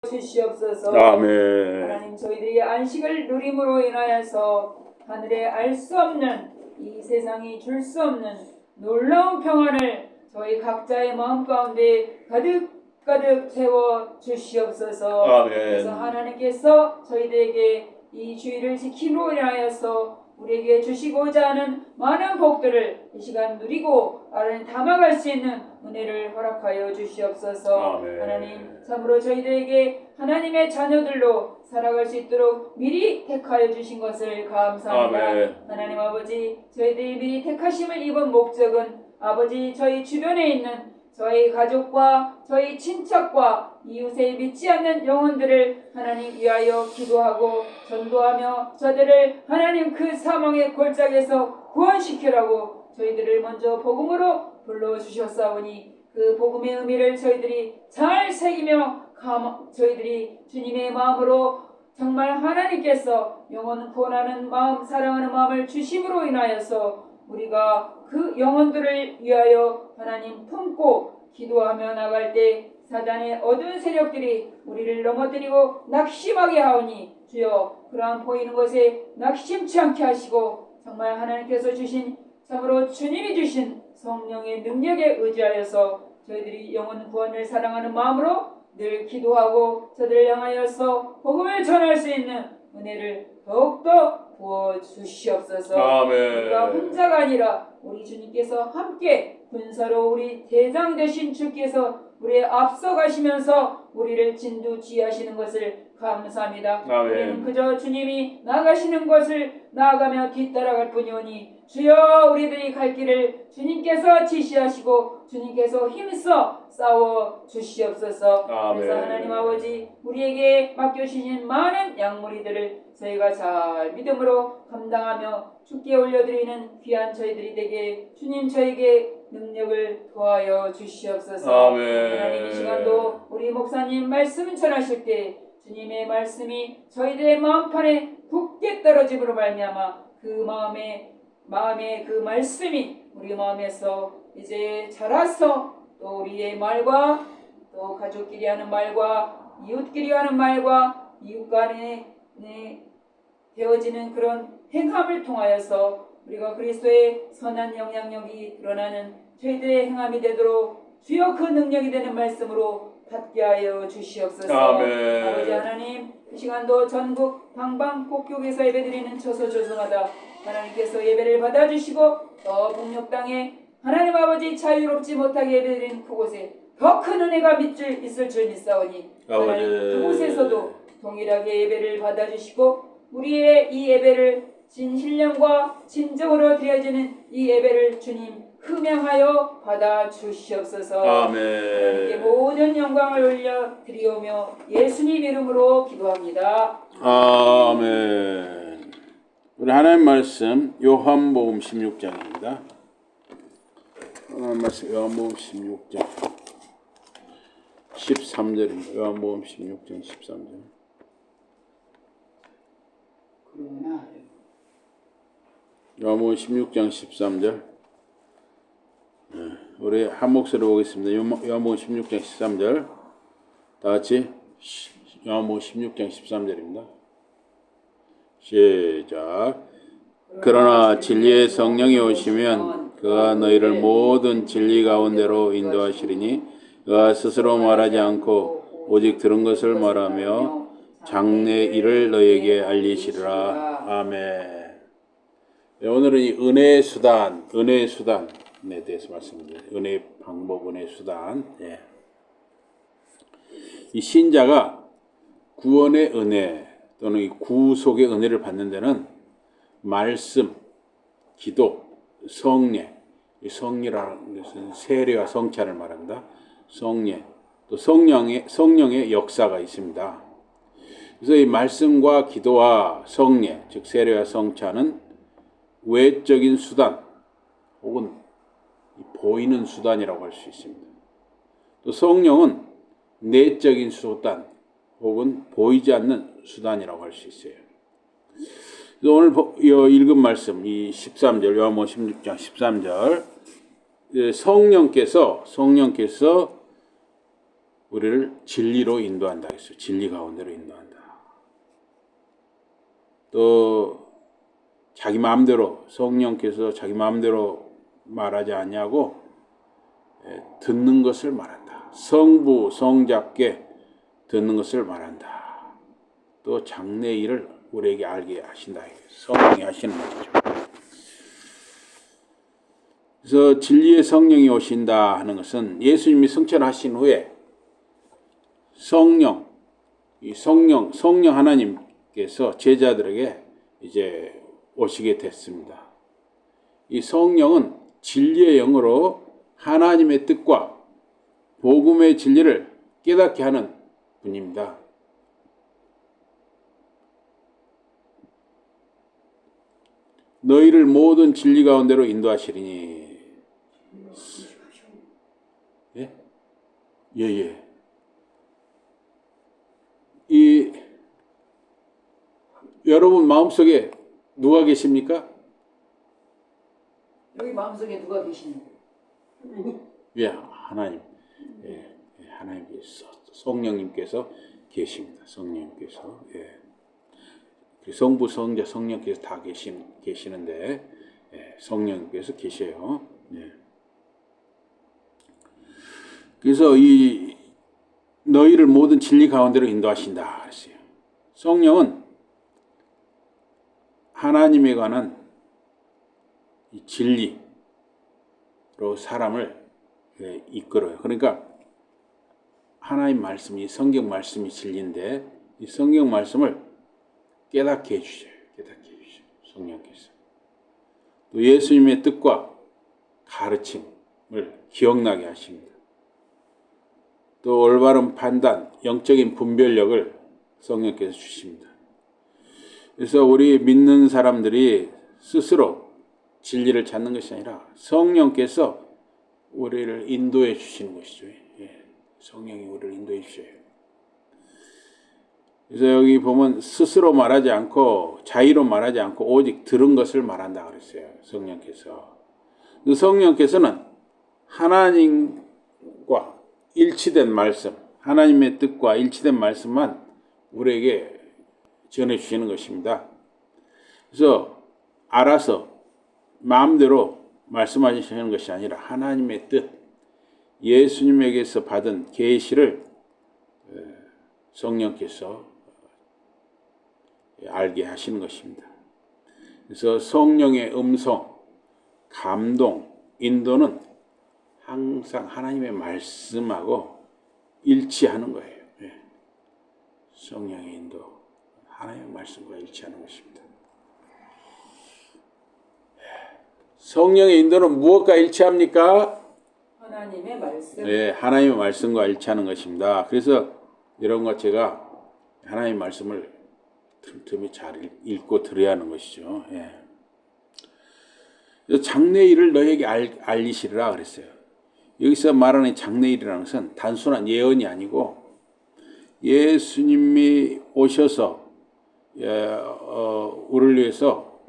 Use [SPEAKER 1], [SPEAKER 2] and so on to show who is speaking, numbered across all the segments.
[SPEAKER 1] 주시옵소서.
[SPEAKER 2] 아멘.
[SPEAKER 1] 하나님, 저희들이 안식을 누림으로 인하여서 하늘에 알 수 없는, 이 세상이 줄 수 없는 놀라운 평안을 저희 각자의 마음 가운데 가득 채워 주시옵소서.
[SPEAKER 2] 아멘.
[SPEAKER 1] 그래서 하나님께서 저희들에게 이 주의를 지킴으로 인하여서 우리에게 주시고자 하는 많은 복들을 이 시간 누리고 하나님 담아갈 수 있는 은혜를 허락하여 주시옵소서.
[SPEAKER 2] 아멘.
[SPEAKER 1] 하나님, 참으로 저희들에게 하나님의 자녀들로 살아갈 수 있도록 미리 택하여 주신 것을 감사합니다.
[SPEAKER 2] 아멘.
[SPEAKER 1] 하나님 아버지, 저희들이 미리 택하심을 입은 목적은 아버지, 저희 주변에 있는 저희 가족과 저희 친척과 이웃에 믿지 않는 영혼들을 하나님 위하여 기도하고 전도하며 저들을 하나님 그 사망의 골짜기에서 구원시키라고 저희들을 먼저 복음으로 불러주셨사오니 그 복음의 의미를 저희들이 잘 새기며 저희들이 주님의 마음으로 정말 하나님께서 영혼 구원하는 마음, 사랑하는 마음을 주심으로 인하여서 우리가 그 영혼들을 위하여 하나님 품고 기도하며 나갈 때 사단의 어두운 세력들이 우리를 넘어뜨리고 낙심하게 하오니 주여, 그러한 보이는 것에 낙심치 않게 하시고 정말 하나님께서 주신, 참으로 주님이 주신 성령의 능력에 의지하여서 저희들이 영혼 구원을 사랑하는 마음으로 늘 기도하고 저들을 향하여서 복음을 전할 수 있는 은혜를 더욱더 부어주시옵소서.
[SPEAKER 2] 아멘.
[SPEAKER 1] 우리가 혼자가 아니라 우리 주님께서 함께 군사로 우리 대장 되신 주께서 우리의 앞서 가시면서 우리를 진두지휘하시는 것을 감사합니다.
[SPEAKER 2] 아멘.
[SPEAKER 1] 우리는 그저 주님이 나가시는 것을 나아가며 뒤따라갈 뿐이오니 주여, 우리들이 갈 길을 주님께서 지시하시고 주님께서 힘써 싸워 주시옵소서.
[SPEAKER 2] 아멘.
[SPEAKER 1] 그래서 하나님 아버지, 우리에게 맡겨주신 많은 양무리들을 저희가 잘 믿음으로 감당하며 주께 올려드리는 귀한 저희들이 되게 주님 저에게 능력을 더하여 주시옵소서.
[SPEAKER 2] 아멘.
[SPEAKER 1] 하나님, 이 시간도 우리 목사님 말씀 전하실 때 주님의 말씀이 저희들의 마음판에 굳게 떨어짐으로 말미암아 그 마음의 그 말씀이 우리 마음에서 이제 자라서 또 우리의 말과 또 가족끼리 하는 말과 이웃끼리 하는 말과 이웃 간에 되어지는 그런 행함을 통하여서 우리가 그리스도의 선한 영향력이 드러나는 저희들의 행함이 되도록 주여 그 능력이 되는 말씀으로 받게 하여 주시옵소서.
[SPEAKER 2] 아멘.
[SPEAKER 1] 아버지 하나님, 이 시간도 전국 방방곡곡에서 예배드리는 처소조성하다 하나님께서 예배를 받아주시고 또 북녘 땅에 하나님 아버지 자유롭지 못하게 예배드리는 그곳에 더 큰 은혜가 있을 줄 믿사오니 하나님, 그곳에서도 동일하게 예배를 받아주시고 우리의 이 예배를 진신령과 진정으로 드려지는 이 예배를 주님 흠양하여 받아 주시옵소서.
[SPEAKER 2] 아멘.
[SPEAKER 1] 하나님께 모든 영광을 올려 드리오며 예수님 이름으로 기도합니다.
[SPEAKER 2] 아멘. 우리 하나님 말씀 요한복음 16장입니다. 하나님 말씀 요한복음 16장 13절입니다. 요한복음 16장 13절.
[SPEAKER 1] 그러나
[SPEAKER 2] 요한복음 16장 13절. 우리 한 목소리로 보겠습니다. 요한복음 16장 13절. 다 같이 요한복음 16장 13절입니다. 시작. 그러나 진리의 성령이 오시면 그가 너희를 모든 진리 가운데로 인도하시리니 그가 스스로 말하지 않고 오직 들은 것을 말하며 장래 일을 너희에게 알리시리라. 아멘. 오늘은 이 은혜의 수단에 대해서 말씀드립니다. 은혜의 방법, 은혜의 수단. 예. 이 신자가 구원의 은혜 또는 이 구속의 은혜를 받는 데는 말씀, 기도, 성례, 이 성례라는 것은 세례와 성찬을 말합니다. 성례, 또 성령의 역사가 있습니다. 그래서 이 말씀과 기도와 성례, 즉 세례와 성찬은 외적인 수단 혹은 보이는 수단이라고 할 수 있습니다. 또 성령은 내적인 수단 혹은 보이지 않는 수단이라고 할 수 있어요. 오늘 읽은 말씀 이 13절 요한복음 16장 13절 성령께서 우리를 진리로 인도한다 했어요. 진리 가운데로 인도한다. 또 자기 마음대로 성령께서 자기 마음대로 말하지 않냐고 듣는 것을 말한다. 성부 성자께 듣는 것을 말한다. 또 장래 일을 우리에게 알게 하신다. 성령이 하시는 것이죠. 그래서 진리의 성령이 오신다 하는 것은 예수님이 승천하신 후에 성령 하나님께서 제자들에게 이제 오시게 됐습니다. 이 성령은 진리의 영으로 하나님의 뜻과 복음의 진리를 깨닫게 하는 분입니다. 너희를 모든 진리 가운데로 인도하시리니. 예? 예. 이 여러분 마음속에 누가 계십니까?
[SPEAKER 1] 여기 마음속에 누가 계시는데?
[SPEAKER 2] 예, 하나님. 하나님께서 성령님께서 계십니다. 성령님께서. 성부, 성자, 성령께서 다 계시는데 성령님께서 계셔요. 그래서 이 너희를 모든 진리 가운데로 인도하신다 그랬어요. 성령은 하나님에 관한 이 진리로 사람을 이끌어요. 그러니까 하나님 말씀이 성경 말씀이 진리인데 이 성경 말씀을 깨닫게 해주셔요. 성령께서. 또 예수님의 뜻과 가르침을 기억나게 하십니다. 또 올바른 판단, 영적인 분별력을 성령께서 주십니다. 그래서 우리 믿는 사람들이 스스로 진리를 찾는 것이 아니라 성령께서 우리를 인도해 주시는 것이죠. 성령이 우리를 인도해 주셔요. 그래서 여기 보면 스스로 말하지 않고 자의로 말하지 않고 오직 들은 것을 말한다 그랬어요. 성령께서. 그 성령께서는 하나님과 일치된 말씀, 하나님의 뜻과 일치된 말씀만 우리에게 전해주시는 것입니다. 그래서 알아서 마음대로 말씀하시는 것이 아니라 하나님의 뜻, 예수님에게서 받은 계시를 성령께서 알게 하시는 것입니다. 그래서 성령의 음성, 감동, 인도는 항상 하나님의 말씀하고 일치하는 거예요. 성령의 인도, 하나님의 말씀과 일치하는 것입니다. 성령의 인도는 무엇과 일치합니까?
[SPEAKER 1] 하나님의 말씀.
[SPEAKER 2] 하나님의 말씀과 일치하는 것입니다. 그래서 여러분과 제가 하나님의 말씀을 틈틈이 잘 읽고 들어야 하는 것이죠. 장래일을 너에게 알리시리라 그랬어요. 여기서 말하는 장래일이라는 것은 단순한 예언이 아니고 예수님이 오셔서 우리를 위해서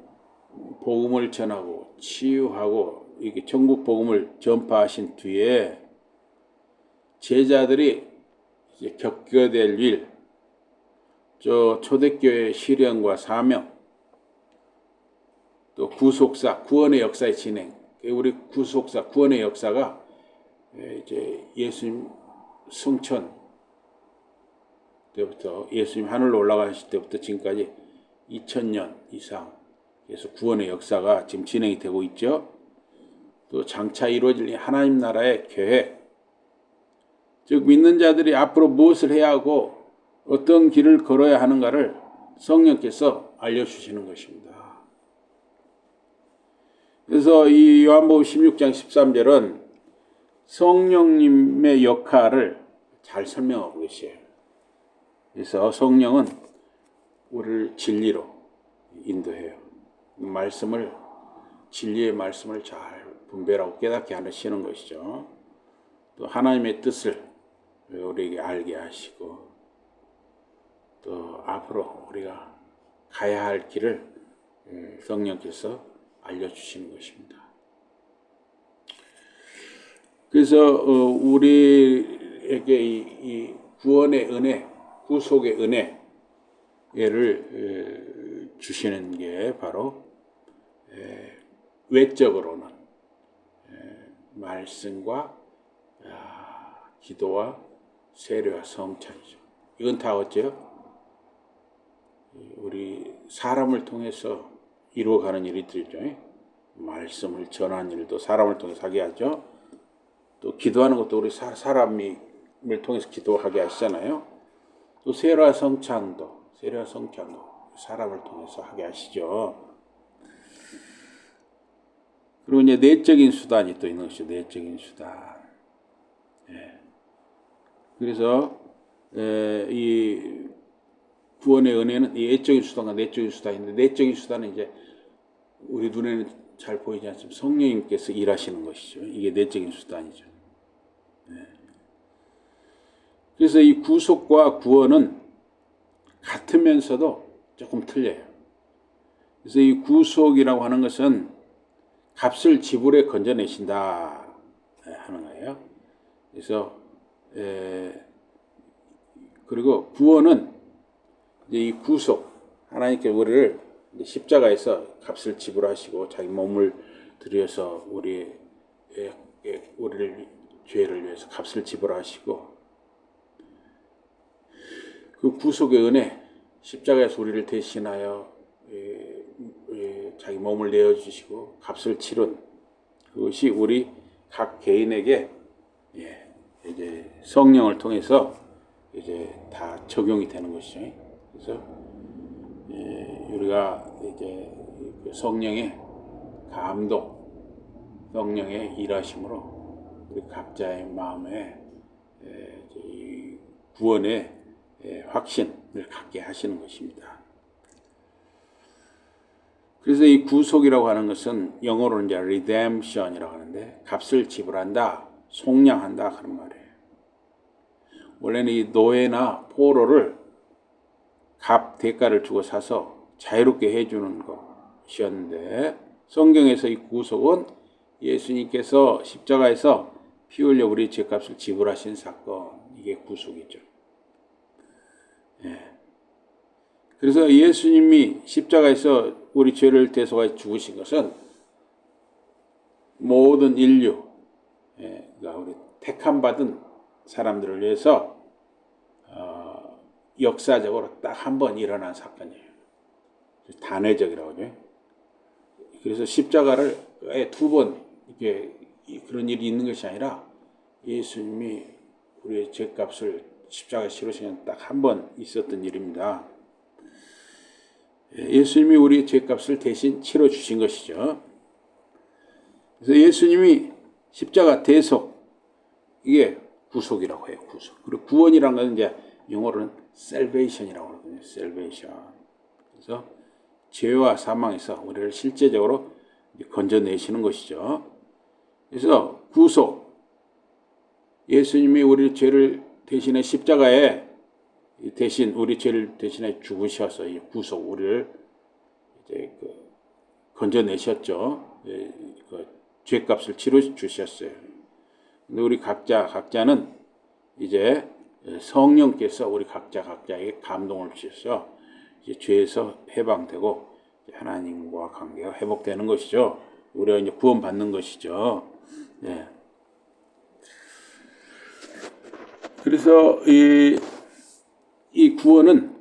[SPEAKER 2] 복음을 전하고 치유하고 이렇게 전국 복음을 전파하신 뒤에 제자들이 이제 겪게 될 일, 초대교회의 실현과 사명, 또 구속사, 구원의 역사의 진행. 우리 구속사, 구원의 역사가 이제 예수님 승천 때부터 예수님 하늘로 올라가실 때부터 지금까지 2000년 이상 그래서 구원의 역사가 지금 진행이 되고 있죠. 또 장차 이루어질 하나님 나라의 계획, 즉 믿는 자들이 앞으로 무엇을 해야 하고 어떤 길을 걸어야 하는가를 성령께서 알려주시는 것입니다. 그래서 이 요한복음 16장 13절은 성령님의 역할을 잘 설명하고 계세요. 그래서 성령은 우리를 진리로 인도해요. 진리의 말씀을 잘 분별하고 깨닫게 하시는 것이죠. 또 하나님의 뜻을 우리에게 알게 하시고 또 앞으로 우리가 가야 할 길을 성령께서 알려주시는 것입니다. 그래서 우리의 우리에게 이 구원의 은혜, 구속의 은혜를 주시는 게 바로 외적으로는 말씀과 기도와 세례와 성찬이죠. 이건 다 어째요? 우리 사람을 통해서 이루어가는 일들이죠. 말씀을 전하는 일도 사람을 통해서 하게 하죠. 또 기도하는 것도 우리 사람을 통해서 기도하게 하시잖아요. 또 세례와 성찬도 사람을 통해서 하게 하시죠. 그리고 이제 내적인 수단이 또 있는 것이죠. 내적인 수단. 그래서 이 구원의 은혜는 이 외적인 수단과 내적인 수단인데, 내적인 수단은 이제 우리 눈에는 잘 보이지 않지만 성령님께서 일하시는 것이죠. 이게 내적인 수단이죠. 그래서 이 구속과 구원은 같으면서도 조금 틀려요. 그래서 이 구속이라고 하는 것은 값을 지불해 건져내신다 하는 거예요. 그래서 그리고 구원은 이제 이 구속, 하나님께 우리를 십자가에서 값을 지불하시고 자기 몸을 들여서 우리를 죄를 위해서 값을 지불하시고, 그 구속의 은혜, 십자가에서 우리를 대신하여 자기 몸을 내어주시고 값을 치른 그것이 우리 각 개인에게 이제 성령을 통해서 이제 다 적용이 되는 것이죠. 그래서 우리가 이제 성령의 감동, 성령의 일하심으로 우리 각자의 마음에 이 구원의 확신을 갖게 하시는 것입니다. 그래서 이 구속이라고 하는 것은 영어로는 이제 redemption이라고 하는데, 값을 지불한다, 속량한다 그런 말이에요. 원래는 이 노예나 포로를 값 대가를 주고 사서 자유롭게 해주는 것이었는데, 성경에서 이 구속은 예수님께서 십자가에서 피 흘려 우리 죄값을 지불하신 사건, 이게 구속이죠. 그래서 예수님이 십자가에서 우리 죄를 대속하여 죽으신 것은 모든 인류, 우리 택함받은 사람들을 위해서 역사적으로 딱 한 번 일어난 사건이에요. 단회적이라고 하죠. 그래서 십자가를 두 번 이렇게 그런 일이 있는 것이 아니라, 예수님이 우리의 죄값을 십자가에 치르시는 딱 한 번 있었던 일입니다. 예수님이 우리의 죄값을 대신 치러 주신 것이죠. 그래서 예수님이 십자가 대속, 이게 구속이라고 해요. 구속. 그리고 구원이라는 것은 이제 영어로는 salvation이라고 하거든요. salvation. 그래서 죄와 사망에서 우리를 실제적으로 건져내시는 것이죠. 그래서 구속, 예수님이 우리 죄를 대신해 십자가에 대신 우리 죄를 대신해 죽으셔서 이 구속, 우리를 이제 건져내셨죠. 죄값을 치러 주셨어요. 근데 우리 각자는 이제 성령께서 우리 각자에게 감동을 주셔서 이제 죄에서 해방되고 하나님과 관계가 회복되는 것이죠. 우리가 이제 구원받는 것이죠. 네. 그래서 이 구원은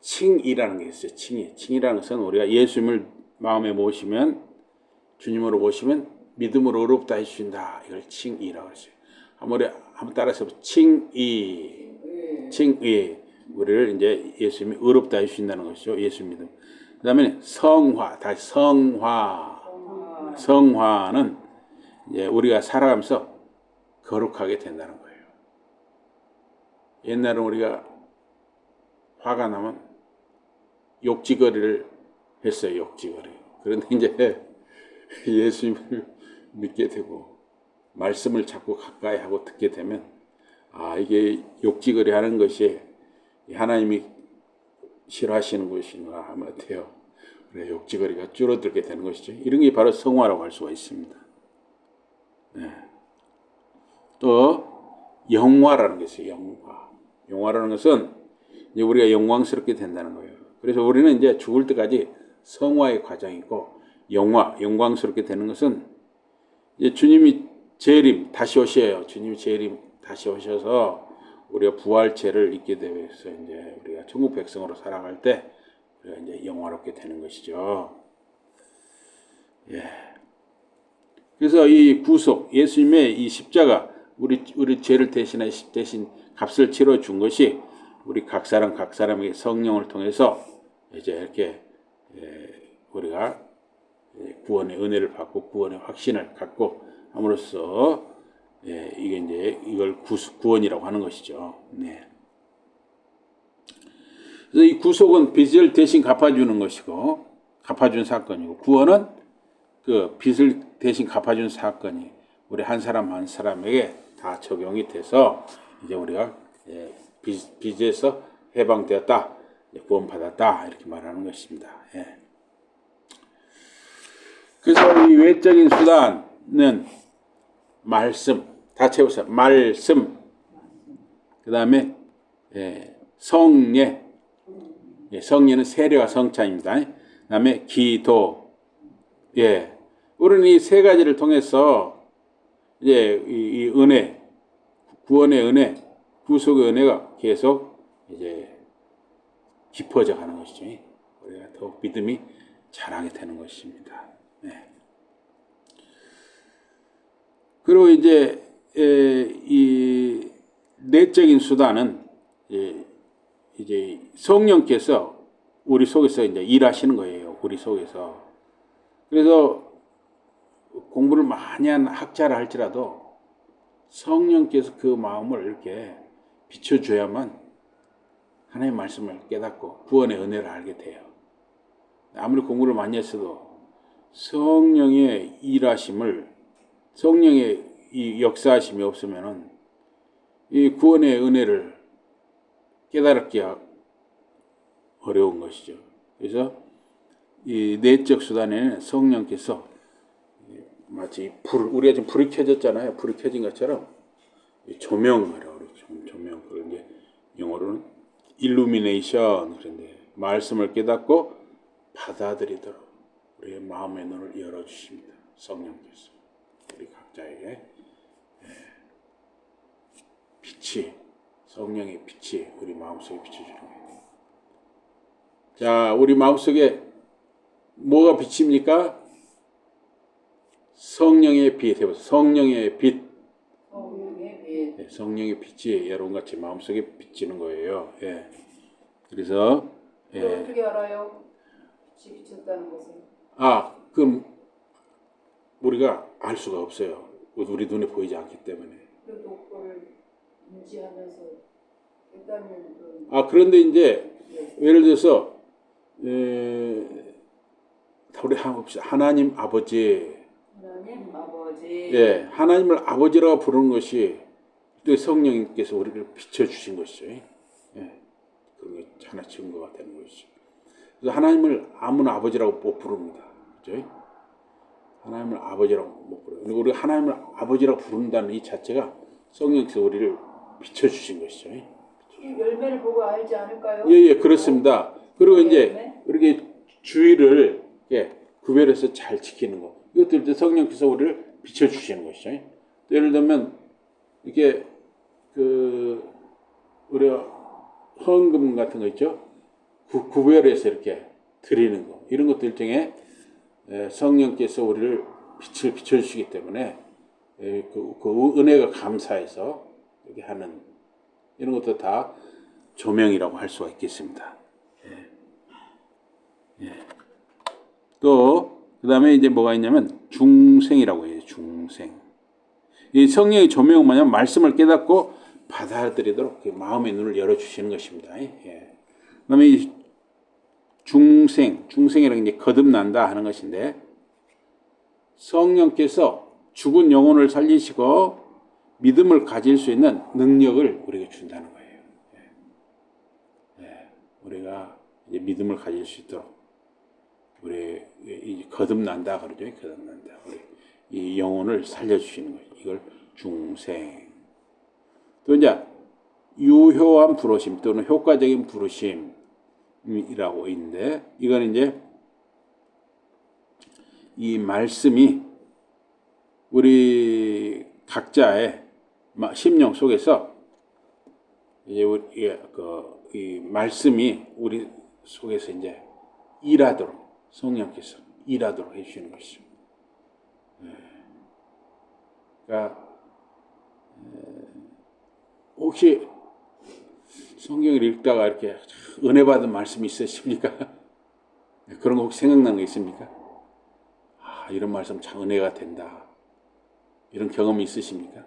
[SPEAKER 2] 칭이라는 게 있어요. 칭이라는 것은 우리가 예수님을 마음에 모시면, 주님으로 모시면 믿음으로 의롭다 해주신다. 이걸 칭이라고 하죠. 한번 따라서 칭이. 우리를 이제 예수님이 의롭다 해주신다는 것이죠. 예수 믿음. 그 다음에 성화. 다시 성화는 이제 우리가 살아가면서 거룩하게 된다는 거예요. 옛날에 우리가 화가 나면 욕지거리를 했어요. 욕지거리. 그런데 이제 예수님을 믿게 되고 말씀을 자꾸 가까이 하고 듣게 되면, 이게 욕지거리 하는 것이 하나님이 싫어하시는 것인가 하면 어때요? 그래, 욕지거리가 줄어들게 되는 것이죠. 이런 게 바로 성화라고 할 수가 있습니다. 네. 또 영화라는 게 있어요. 영화. 영화라는 것은 이제 우리가 영광스럽게 된다는 거예요. 그래서 우리는 이제 죽을 때까지 성화의 과정이고 영광스럽게 되는 것은 이제 주님이 재림 다시 오셔요. 주님이 재림 다시 오셔서 우리가 부활체를 입게 되어서 이제 우리가 천국 백성으로 살아갈 때 우리가 이제 영화롭게 되는 것이죠. 예. 그래서 이 구속, 예수님의 이 십자가, 우리 죄를 대신 값을 치러 준 것이 우리 각 사람에게 성령을 통해서 이제 이렇게 우리가 구원의 은혜를 받고 구원의 확신을 갖고 함으로써 이게 이제 이걸 구원이라고 하는 것이죠. 네. 그래서 이 구속은 빚을 대신 갚아주는 것이고 갚아준 사건이고 구원은 그 빚을 대신 갚아준 사건이 우리 한 사람에게 다 적용이 돼서 이제 우리가 빚에서 해방되었다, 구원받았다 이렇게 말하는 것입니다. 예. 그래서 이 외적인 수단은 말씀, 다 채우세요. 말씀, 그 다음에 성례, 성례는 세례와 성찬입니다. 그 다음에 기도, 우리는 이 세 가지를 통해서 이제 이 은혜, 구원의 은혜, 구속의 은혜가 계속 이제 깊어져 가는 것이죠. 우리가 더욱 믿음이 자라게 되는 것입니다. 그리고 이제 이 내적인 수단은 이제 성령께서 우리 속에서 이제 일하시는 거예요. 우리 속에서. 그래서 공부를 많이 한 학자라 할지라도 성령께서 그 마음을 이렇게 비춰줘야만 하나님의 말씀을 깨닫고 구원의 은혜를 알게 돼요. 아무리 공부를 많이 했어도 성령의 일하심을, 성령의 이 역사하심이 없으면은 이 구원의 은혜를 깨달기 어려운 것이죠. 그래서 이 내적 수단에는 성령께서 마치 우리가 지금 불이 켜졌잖아요. 불이 켜진 것처럼 조명하라고 그러죠. 조명. 그걸 이제 영어로는 일루미네이션. 그런데 말씀을 깨닫고 받아들이도록 우리의 마음의 눈을 열어주십니다. 성령께서 우리 각자에게 빛이, 성령의 빛이 우리 마음속에 비춰주는 거예요. 자, 우리 마음속에 뭐가 빛입니까? 성령의 빛 해보세요. 성령의 빛. 성령의 빛이 여러분같이 마음속에 비치는 거예요. 그래서
[SPEAKER 1] 어떻게 알아요? 빛이 비쳤다는 것은?
[SPEAKER 2] 그럼 우리가 알 수가 없어요. 우리 눈에 보이지 않기 때문에.
[SPEAKER 1] 그래도 그걸 인지하면서 일단은
[SPEAKER 2] 그런데 이제 예를 들어서 우리 하나님 아버지.
[SPEAKER 1] 하나님 아버지.
[SPEAKER 2] 하나님을 아버지라고 부르는 것이 또 성령님께서 우리를 비춰주신 것이죠. 그런 게 하나 증거가 되는 것이죠. 그래서 하나님을 아무나 아버지라고 못 부릅니다. 그죠? 하나님을 아버지라고 못 부르요. 그리고 우리가 하나님을 아버지라고 부른다는 이 자체가 성령께서 우리를 비춰주신 것이죠.
[SPEAKER 1] 이 열매를 보고 알지 않을까요?
[SPEAKER 2] 그렇습니다. 그리고 이제 이렇게 주의를 구별해서 잘 지키는 거. 이것들도 성령께서 우리를 비춰주시는 것이죠. 예를 들면 이게 우리가 헌금 같은 거 있죠. 구별해서 이렇게 드리는 거. 이런 것들 중에 성령께서 우리를 빛을 비춰주시기 때문에 그 은혜가 감사해서 이렇게 하는 이런 것도 다 조명이라고 할 수가 있겠습니다. 또 그 다음에 이제 뭐가 있냐면 중생이라고 해요. 중생. 이 성령의 조명은 뭐냐면 말씀을 깨닫고 받아들이도록 마음의 눈을 열어주시는 것입니다. 그 다음에 이 중생이라는 게 이제 거듭난다 하는 것인데 성령께서 죽은 영혼을 살리시고 믿음을 가질 수 있는 능력을 우리에게 준다는 거예요. 우리가 이제 믿음을 가질 수 있도록 우리 거듭난다 그러죠. 거듭난다. 우리 이 영혼을 살려주시는 거예요. 이걸 중생. 또 이제 유효한 부르심 또는 효과적인 부르심이라고 있는데, 이거는 이제 이 말씀이 우리 각자의 심령 속에서 이제 이 말씀이 우리 속에서 이제 일하도록 성령께서 일하도록 해주시는 것이죠. 그러니까 혹시 성경을 읽다가 이렇게 은혜 받은 말씀이 있으십니까? 그런 거 혹시 생각나는 거 있습니까? 아, 이런 말씀 참 은혜가 된다. 이런 경험이 있으십니까?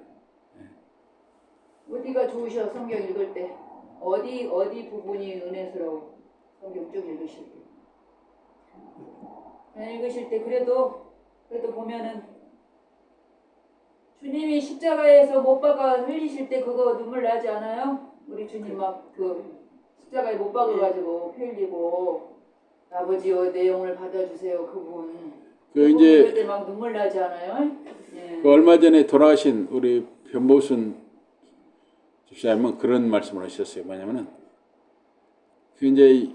[SPEAKER 1] 어디가 좋으셔 성경 읽을 때? 어디 부분이 은혜스러워? 성경 쭉 읽으실 때. 읽으실 때 그래도 보면은 주님이 십자가에서 못 박아 흘리실 때 그거 눈물 나지 않아요? 우리 주님 막 그 십자가에 못 박아가지고 피 흘리고 아버지여 내 영을 받아주세요 그분.
[SPEAKER 2] 이제
[SPEAKER 1] 그때 막 눈물 나지 않아요? 예.
[SPEAKER 2] 얼마 전에 돌아가신 우리 변보순 집사님은 그런 말씀을 하셨어요. 뭐냐면은 이제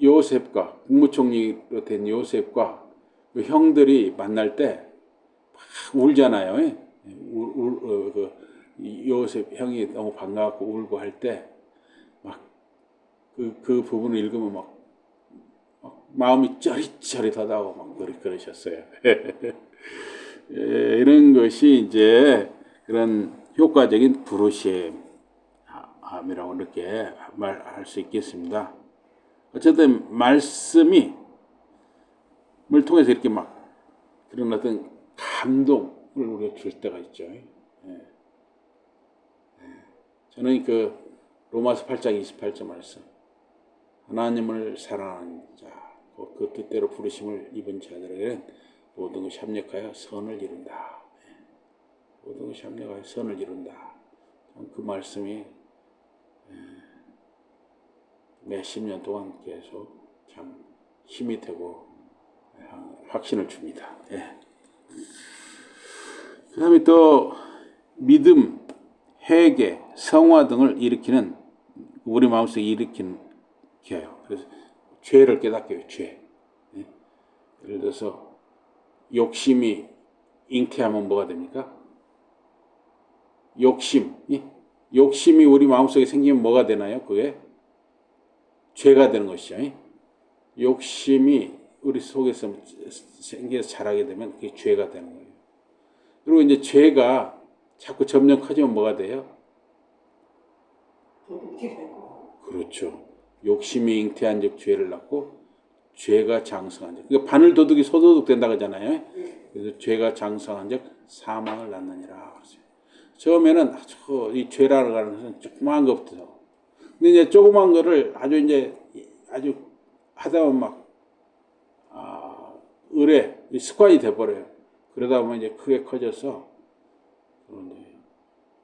[SPEAKER 2] 요셉과 국무총리로 된 요셉과 그 형들이 만날 때 막 울잖아요. 요셉 형이 너무 반가웠고 울고 할 때 막 그 부분을 읽으면 막 마음이 쩌릿쩌릿하다고 막 그러셨어요. 이런 것이 이제 그런 효과적인 부르심이라고 이렇게 말할 수 있겠습니다. 어쨌든 말씀을 통해서 이렇게 막 그런 어떤 감동을 우리가 줄 때가 있죠. 저는 그 로마서 8장 28절 말씀, 하나님을 사랑하는 자, 그 뜻대로 부르심을 입은 자들에게는 모든 것이 합력하여 선을 이룬다. 모든 것이 합력하여 선을 이룬다. 그 말씀이 몇십 년 동안 계속 참 힘이 되고 확신을 줍니다. 그 다음에 또 믿음, 회개, 성화 등을 일으키는 우리 마음속에 일으키는 게요. 그래서 죄를 깨닫게 해요. 죄. 예를 들어서 욕심이 잉태하면 뭐가 됩니까? 욕심이 우리 마음속에 생기면 뭐가 되나요? 그게 죄가 되는 것이죠. 욕심이 우리 속에서 생겨서 자라게 되면 그게 죄가 되는 거예요. 그리고 이제 죄가 자꾸 점점 커지면 뭐가 돼요? 그렇죠. 욕심이 잉태한 즉 죄를 낳고 죄가 장성한 즉. 그러니까 바늘 도둑이 소도둑 된다 그러잖아요. 그래서 죄가 장성한 즉 사망을 낳느니라. 처음에는 이 죄라는 것은 조그마한 것부터. 근데 이제 조그마한 거를 아주 하다 보면 막 습관이 돼버려요. 그러다 보면 이제 크게 커져서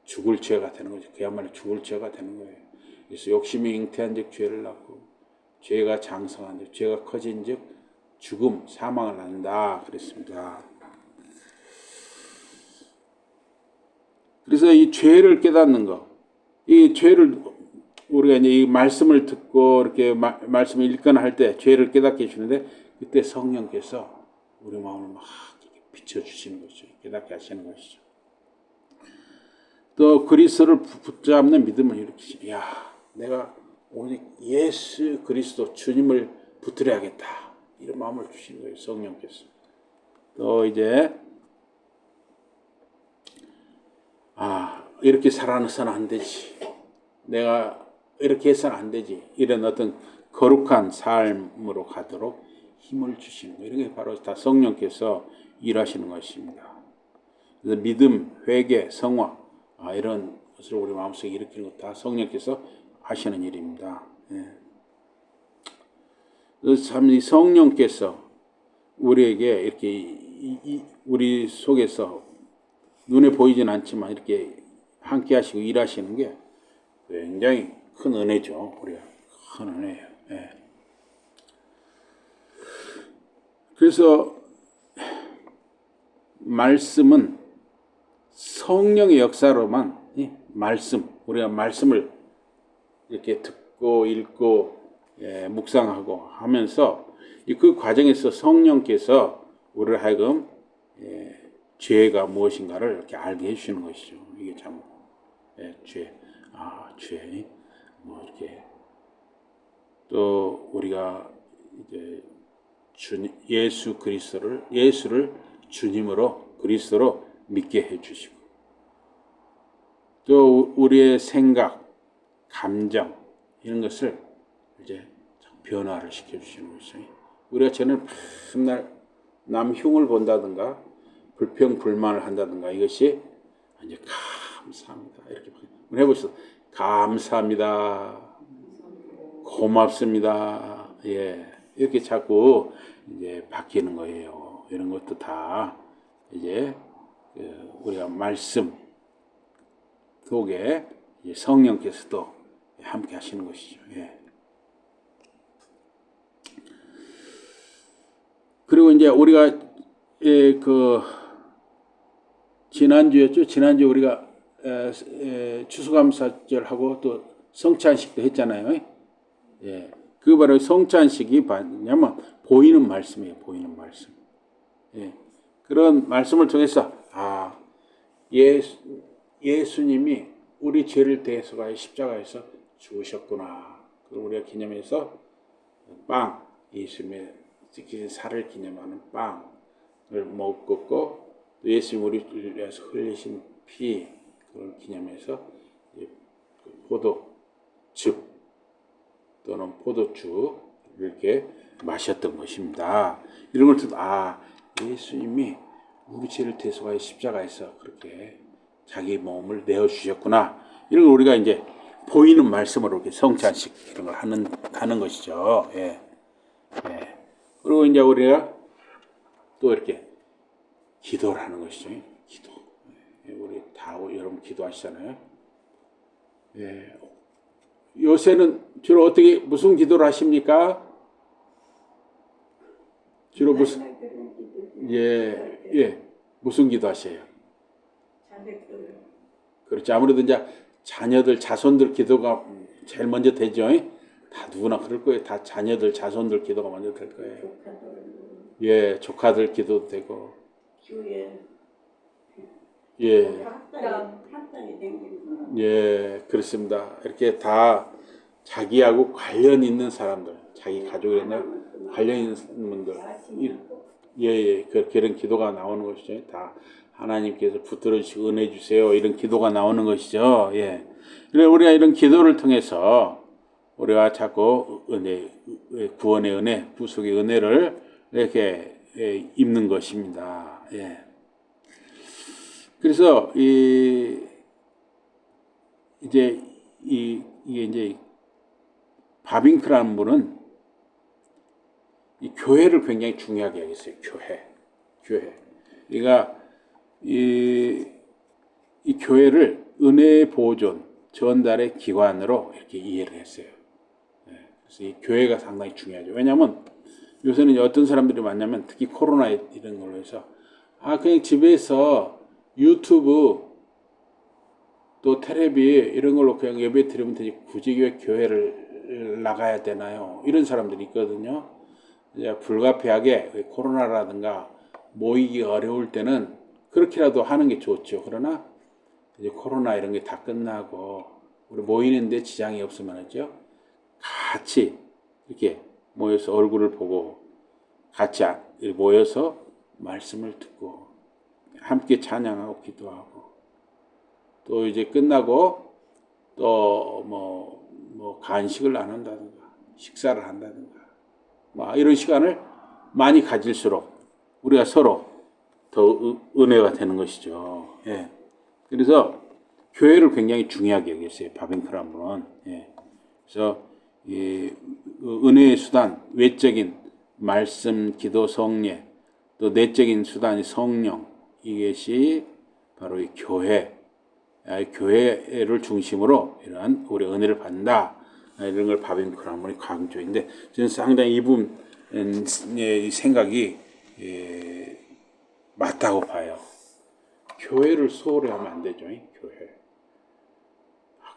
[SPEAKER 2] 죽을 죄가 되는 거죠. 그야말로 죽을 죄가 되는 거예요. 그래서 욕심이 잉태한 즉 죄를 낳고 죄가 장성한 즉 죄가 커진 즉 죽음, 사망을 낳는다 그랬습니다. 그래서 이 죄를 깨닫는 거, 이 죄를 우리가 이제 이 말씀을 듣고 이렇게 말씀을 읽거나 할 때 죄를 깨닫게 해주는데 그때 성령께서 우리 마음을 막 비춰주시는 것이죠. 깨닫게 하시는 것이죠. 또 그리스도를 붙잡는 믿음을 일으키시죠. 야, 내가 오직 예수 그리스도 주님을 붙들어야겠다. 이런 마음을 주시는 거예요. 성령께서. 또 이제 이렇게 살아서는 안 되지. 내가 이렇게 해서는 안 되지. 이런 어떤 거룩한 삶으로 가도록 힘을 주시는 거예요. 이런 게 바로 다 성령께서 일하시는 것입니다. 그래서 믿음, 회개, 성화 이런 것을 우리 마음속에 일으키는 것 다 성령께서 하시는 일입니다. 그래서 참 이 성령께서 우리에게 이렇게 우리 속에서 눈에 보이진 않지만 이렇게 함께 하시고 일하시는 게 굉장히 큰 은혜죠. 우리가 큰 은혜예요. 그래서 말씀은 성령의 역사로만 말씀, 우리가 말씀을 이렇게 듣고 읽고 묵상하고 하면서 그 과정에서 성령께서 우리를 하여금 죄가 무엇인가를 이렇게 알게 해주시는 것이죠. 이게 참 죄, 뭐 이렇게 또 우리가 이제 예수를 주님으로 그리스도로 믿게 해주시고 또 우리의 생각, 감정 이런 것을 이제 변화를 시켜주시는 것이죠. 우리가 저는 맨날 남 흉을 본다든가 불평 불만을 한다든가 이것이 이제 감사합니다 이렇게 해보시죠. 감사합니다, 고맙습니다, 이렇게 자꾸 이제 바뀌는 거예요. 이런 것도 다 이제 우리가 말씀 속에 성령께서도 함께 하시는 것이죠. 그리고 이제 우리가 그 지난주였죠. 지난주 우리가 추수감사절하고 또 성찬식도 했잖아요. 그 바로 성찬식이 뭐냐면 보이는 말씀이에요. 보이는 말씀. 그런 말씀을 통해서 예수님이 우리 죄를 대해서 십자가에서 죽으셨구나. 그리고 우리가 기념해서 예수님의 살을 기념하는 빵을 먹었고 또 예수님 우리를 위해서 흘리신 피 그걸 기념해서 포도즙 또는 포도주 이렇게 마셨던 것입니다. 이런 걸 듣고 예수님이 우리 죄를 대속하여 십자가에서 그렇게 자기 몸을 내어 주셨구나. 이런 걸 우리가 이제 보이는 말씀으로 이렇게 성찬식 이런 걸 하는 것이죠. 그리고 이제 우리가 또 이렇게 기도를 하는 것이죠. 기도. 우리 다 여러분 기도하시잖아요. 요새는 주로 무슨 기도를 하십니까? 주로 무슨 무슨 기도 하세요? 그렇죠. 아무래도 이제 자손들 기도가 제일 먼저 되죠. 다 누구나 그럴 거예요. 다 자손들 기도가 먼저 될 거예요. 조카들 기도도 되고. 그렇습니다. 이렇게 다 자기하고 관련 있는 사람들, 자기 가족이나 관련 있는 분들, 그런 기도가 나오는 것이죠. 다 하나님께서 붙들어 주시고 은혜 주세요. 이런 기도가 나오는 것이죠. 우리가 이런 기도를 통해서 우리가 자꾸 구원의 은혜, 구속의 은혜를 이렇게 입는 것입니다. 그래서 이게 이제 바빙크라는 분은 이 교회를 굉장히 중요하게 여겼어요. 교회. 그러니까 이 교회를 은혜의 보존, 전달의 기관으로 이렇게 이해를 했어요. 그래서 이 교회가 상당히 중요하죠. 왜냐하면 요새는 어떤 사람들이 많냐면 특히 코로나 이런 걸로 해서 그냥 집에서 유튜브 또 텔레비 이런 걸로 그냥 예배 드리면 되지 굳이 교회를 나가야 되나요? 이런 사람들이 있거든요. 이제 불가피하게 코로나라든가 모이기 어려울 때는 그렇게라도 하는 게 좋죠. 그러나 이제 코로나 이런 게 다 끝나고 우리 모이는데 지장이 없으면 하죠. 같이 이렇게 모여서 얼굴을 보고 같이 모여서 말씀을 듣고 함께 찬양하고 기도하고 또 이제 끝나고 또 뭐 간식을 나눈다든가 식사를 한다든가 이런 시간을 많이 가질수록 우리가 서로 더 은혜가 되는 것이죠. 그래서 교회를 굉장히 중요하게 여겼어요. 바빙크라는 분은. 그래서 이 은혜의 수단, 외적인 말씀, 기도, 성례, 또 내적인 수단이 성령, 이것이 바로 이 교회를 중심으로 이러한 우리 은혜를 받는다. 이런 걸 바빙크라는 분이 강조인데 저는 상당히 이분의 생각이 맞다고 봐요. 교회를 소홀히 하면 안 되죠. 교회.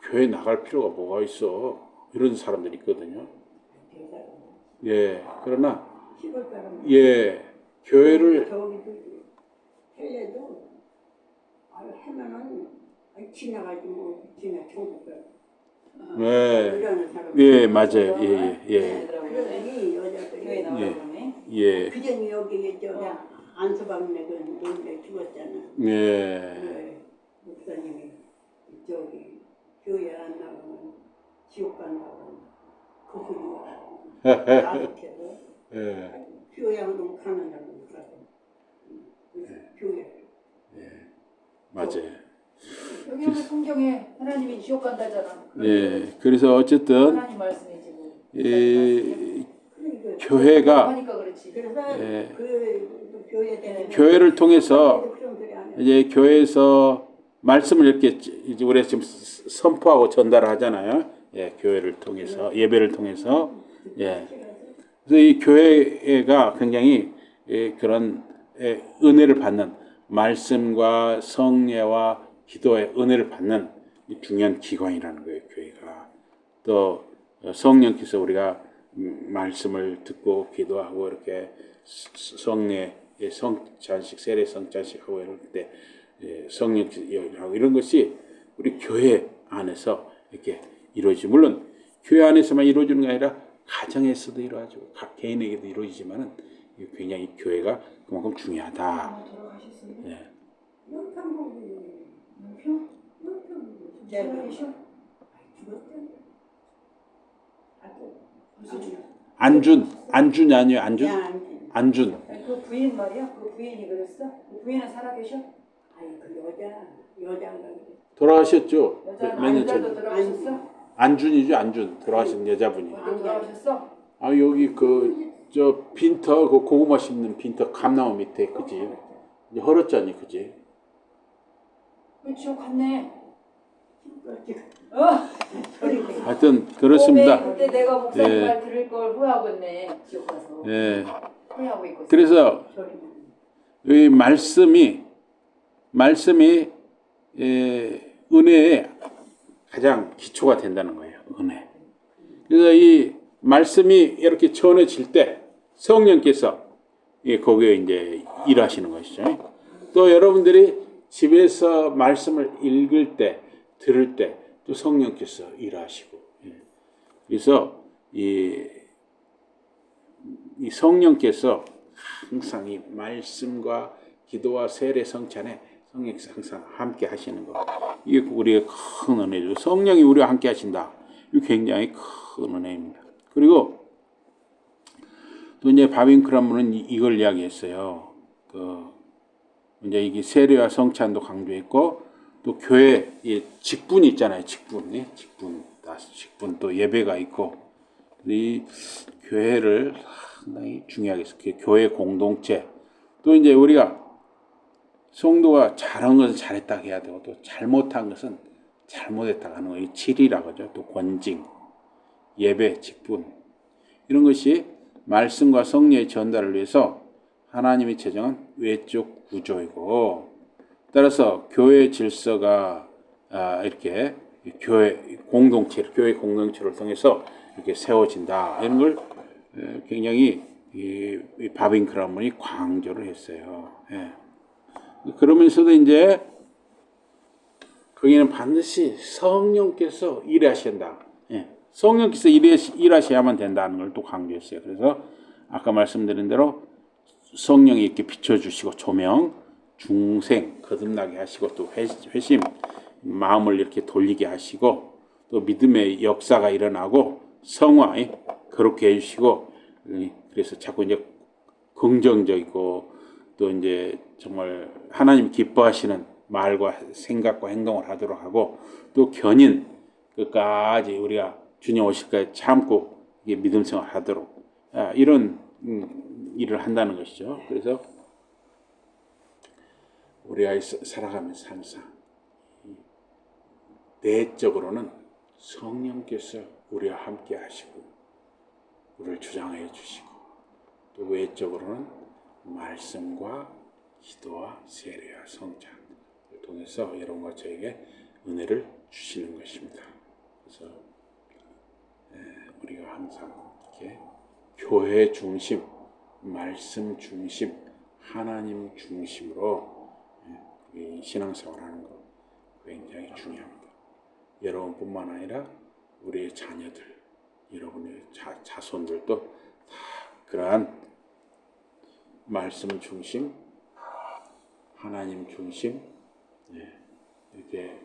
[SPEAKER 2] 교회 나갈 필요가 뭐가 있어? 이런 사람들이 있거든요. 예, 그러나 예, 교회를
[SPEAKER 3] 저기도 해외도 하면은 지나가지고 천국을
[SPEAKER 2] 예,
[SPEAKER 3] 이러는 사람.
[SPEAKER 2] 예, 맞아요. 예, 예,
[SPEAKER 3] 그러더니
[SPEAKER 1] 교회
[SPEAKER 3] 여자들이
[SPEAKER 1] 나오라 그러네.
[SPEAKER 2] 예,
[SPEAKER 3] 그전에 여기 저기 안수박네 그 노래 죽었잖아.
[SPEAKER 2] 예,
[SPEAKER 3] 그 목사님이 저기 교회 안 나가면 지옥 간다고 그 소리가 나속해서
[SPEAKER 2] 예,
[SPEAKER 3] 교회하고 가는 사람 가서 교회.
[SPEAKER 2] 맞아요.
[SPEAKER 1] 여기 오늘 성경에 하나님이 지옥 간다잖아.
[SPEAKER 2] 예, 그래서 어쨌든
[SPEAKER 1] 하나님 말씀이지 뭐.
[SPEAKER 2] 이
[SPEAKER 3] 그러니까
[SPEAKER 2] 교회가
[SPEAKER 1] 하니까 그렇지.
[SPEAKER 3] 그래서
[SPEAKER 2] 예.
[SPEAKER 3] 그 교회 때문에
[SPEAKER 2] 교회를 통해서
[SPEAKER 3] 그런 소리 안 해.
[SPEAKER 2] 이제 교회에서 말씀을 이렇게 이제 우리가 지금 선포하고 전달하잖아요. 예, 교회를 통해서 예배를 통해서 예. 그래서 이 교회가 굉장히 그런 은혜를 받는 말씀과 성례와 기도의 은혜를 받는 중요한 기관이라는 거예요. 교회가 또 성령께서 우리가 말씀을 듣고 기도하고 이렇게 성례 성찬식 세례 성찬식 하고 이럴 때 성령하고 이런 것이 우리 교회 안에서 이렇게 이루어지죠. 물론 교회 안에서만 이루어지는 게 아니라 가정에서도 이루어지고 각 개인에게도 이루어지지만은 굉장히 교회가 그만큼 중요하다. 예. 안준이 아니에요. 안준.
[SPEAKER 1] 그 부인 말이야? 그 부인이 그랬어? 그 부인은 살아계셔?
[SPEAKER 3] 아니 그 여자가
[SPEAKER 2] 돌아가셨죠.
[SPEAKER 1] 여자는
[SPEAKER 2] 몇 년
[SPEAKER 1] 여자도
[SPEAKER 2] 전에.
[SPEAKER 1] 들어가셨어?
[SPEAKER 2] 안준이죠. 안준. 돌아가신 여자분이.
[SPEAKER 1] 어디 돌아가셨어?
[SPEAKER 2] 아 여기 저 빈터 그 고구마 심는 빈터 감나무 밑에 그지. 이제 헐었잖니 그지.
[SPEAKER 1] 그 지옥 갔네.
[SPEAKER 2] 하여튼 그렇습니다.
[SPEAKER 1] 그때 내가 목사님
[SPEAKER 2] 예.
[SPEAKER 1] 말 들을 걸 후회하고 있네. 지옥 가서.
[SPEAKER 2] 예.
[SPEAKER 1] 후회하고 있고.
[SPEAKER 2] 그래서 이 말씀이 은혜의 가장 기초가 된다는 거예요. 은혜. 그래서 이 말씀이 이렇게 전해질 때 성령께서 거기에 이제 일하시는 것이죠. 또 여러분들이 집에서 말씀을 읽을 때, 들을 때 또 성령께서 일하시고. 그래서 이 성령께서 항상 이 말씀과 기도와 세례 성찬에 성령께서 항상 함께 하시는 거. 이게 우리의 큰 은혜죠. 성령이 우리와 함께 하신다. 이게 굉장히 큰 은혜입니다. 그리고 또 이제 바빙크라문은 이걸 이야기했어요. 이제 이게 세례와 성찬도 강조했고 또 교회 직분이 있잖아요. 직분 또 예배가 있고 이 교회를 상당히 중요하게 해서 교회 공동체 또 이제 우리가 성도가 잘한 것은 잘했다 해야 되고 또 잘못한 것은 잘못했다 하는 거 이 7이라고 하죠. 또 권징, 예배, 직분 이런 것이 말씀과 성령의 전달을 위해서 하나님이 제정한 외적 구조이고 따라서 교회 질서가 이렇게 교회 공동체를 통해서 이렇게 세워진다 이런 걸 굉장히 이 바빙크라문이 강조를 했어요. 예. 그러면서도 이제 거기는 반드시 성령께서 일하신다. 예. 성령께서 일하셔야만 된다는 걸 또 강조했어요. 그래서 아까 말씀드린 대로 성령이 이렇게 비춰주시고 조명, 중생 거듭나게 하시고 또 회심 마음을 이렇게 돌리게 하시고 또 믿음의 역사가 일어나고 성화 그렇게 해주시고 그래서 자꾸 이제 긍정적이고 또 이제 정말 하나님 기뻐하시는 말과 생각과 행동을 하도록 하고 또 견인 끝까지 우리가 주님 오실까지 참고 이게 믿음 생활 하도록 이런 일을 한다는 것이죠. 그래서 우리가 살아가면서 항상 내적으로는 성령께서 우리와 함께 하시고 우리를 주장해 주시고 또 외적으로는 말씀과 기도와 세례와 성찬을 통해서 여러분과 저에게 은혜를 주시는 것입니다. 그래서 우리가 항상 이렇게 교회 중심, 말씀 중심, 하나님 중심으로 우리 신앙생활하는 거 굉장히 중요합니다. 여러분뿐만 아니라 우리의 자녀들, 여러분의 자손들도 다 그러한 말씀 중심, 하나님 중심 이렇게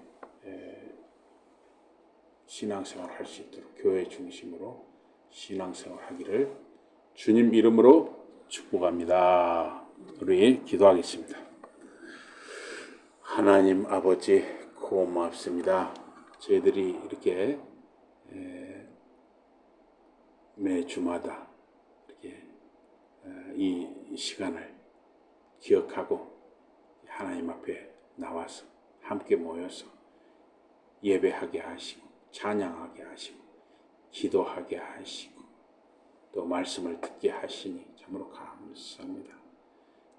[SPEAKER 2] 신앙생활 할 수 있도록 교회 중심으로 신앙생활 하기를 주님 이름으로 축복합니다. 우리 기도하겠습니다. 하나님 아버지 고맙습니다. 저희들이 이렇게 매 주마다 이렇게 이 시간을 기억하고 하나님 앞에 나와서 함께 모여서 예배하게 하시고 찬양하게 하시고 기도하게 하시고 또 말씀을 듣게 하시니 참으로 감사합니다.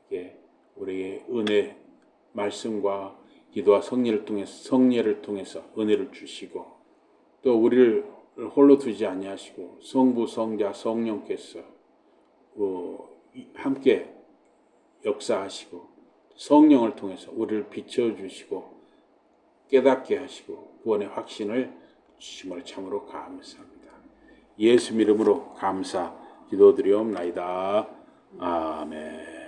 [SPEAKER 2] 이게 우리의 은혜 말씀과 기도와 성례를 통해서 은혜를 주시고 또 우리를 홀로 두지 아니하시고 성부 성자 성령께서 함께 역사하시고 성령을 통해서 우리를 비춰주시고 깨닫게 하시고 구원의 확신을 주심을 참으로 감사합니다. 예수 이름으로 감사 기도드리옵나이다. 아멘.